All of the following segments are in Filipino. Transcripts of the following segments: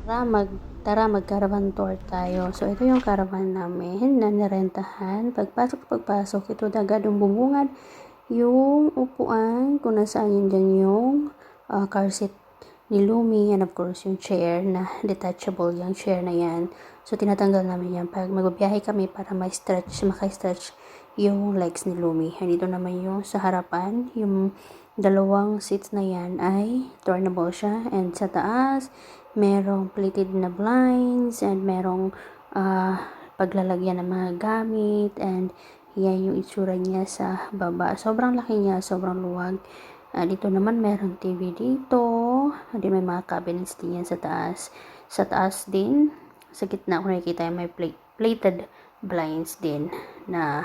Tara mag Tara mag-caravan tour tayo. So ito yung caravan namin na nirentahan. Pagpasok ito agad yung bubungad, yung upuan kung nasaan yun dyan yung car seat ni Lumi, and of course yung chair na detachable, yung chair na yan. So tinatanggal namin yan pag magbibiyahe kami para maka-stretch yung legs ni Lumi. And dito naman yung sa harapan, yung dalawang seats na yan ay turnable siya, and sa taas merong plated na blinds, and merong paglalagyan ng mga gamit, and yan yung itsura niya sa baba. Sobrang laki niya, sobrang luwag. Dito naman meron TV dito. Hindi, may mga cabinets din yan sa taas. Sa taas din, sa gitna ko nakikita yung may plated blinds din na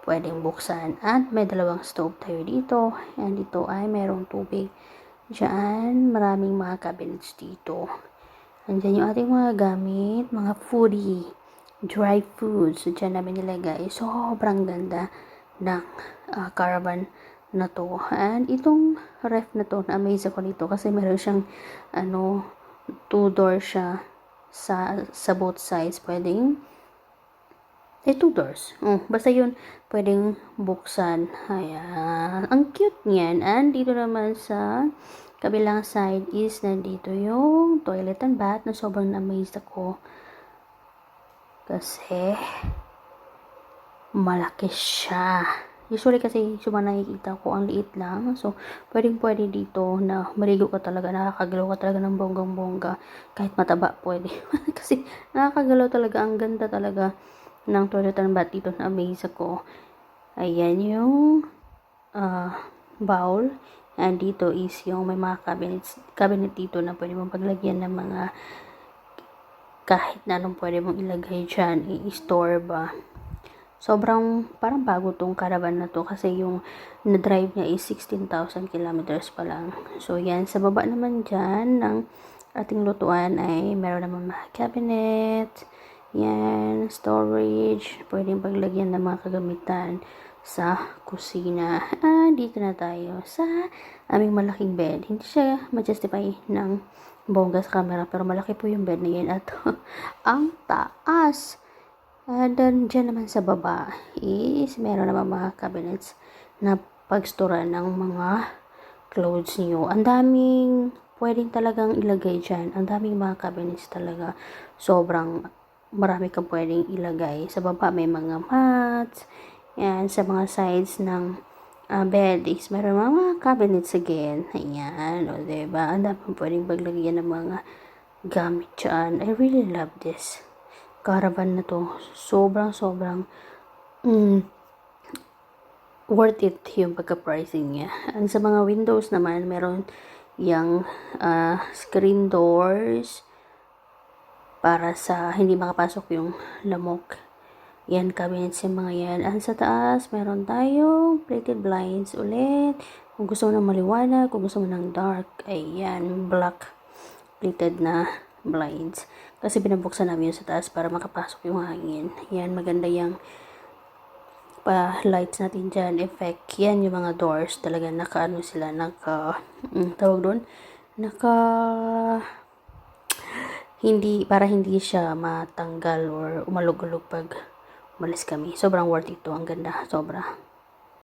pwedeng buksan. At may dalawang stove tayo dito. And dito ay merong tubig. Diyan, maraming mga cabinets dito. Andyan yung ating mga gamit, mga foodie, dry foods. So, dyan namin nilagay. Sobrang ganda ng caravan na to. And itong ref na to, na-amaze ako nito kasi meron siyang, 2 doors siya sa both sides. Pwedeng, 2 doors. Basta yun, pwedeng buksan. Ayan. Ang cute niyan. And dito naman sa kabilang side is nandito yung toilet and bath na sobrang na-amaze ako. Kasi malaki siya. Usually kasi yung nakikita ko ang liit lang. So, pwede dito na maligo ka talaga, nakakagalaw ka talaga ng bonggang-bongga. Kahit mataba pwede. Kasi nakakagalaw talaga, ang ganda talaga ng toilet and bath dito, na-amaze ako. Ayan yung bowl. And dito is yung may mga cabinet dito na pwede mong paglagyan ng mga kahit na anong pwede mong ilagay dyan, i-store ba. Sobrang parang bago tong caravan na to kasi yung na-drive niya is 16,000 kilometers pa lang. So yan, sa baba naman dyan ng ating lutuan ay meron naman mga cabinet, yan, storage, pwedeng paglagyan ng mga kagamitan sa kusina. Dito na tayo sa aming malaking bed. Hindi siya ma-justify ng bongga sa camera, pero malaki po yung bed na yan at ang taas. Then, dyan naman sa baba is meron naman mga cabinets na pagstoran ng mga clothes niyo. Ang daming pwedeng talagang ilagay dyan. Ang daming mga cabinets talaga. Sobrang marami kang pwedeng ilagay. Sa baba may mga mats. Yan, sa mga sides ng bed is meron mga cabinets again. Ayan, o diba? Ang dami pwedeng paglagyan ng mga gamit dyan. I really love this caravan na to. Sobrang worth it yung pagka-pricing niya. And sa mga windows naman, meron yung screen doors para sa hindi makapasok yung lamok. Yan, cabinets yung mga yan. And sa taas, meron tayong plated blinds ulit. Kung gusto mo ng maliwanag, kung gusto mo ng dark, ayan, black plated na blinds. Kasi binabuksan namin yun sa taas para makapasok yung hangin. Yan, maganda yung lights natin dyan, effect. Yan, yung mga doors, talaga tawag doon, para hindi siya matanggal or umalog-alog pag umalis kami. Sobrang worth it to. Ang ganda. Sobra.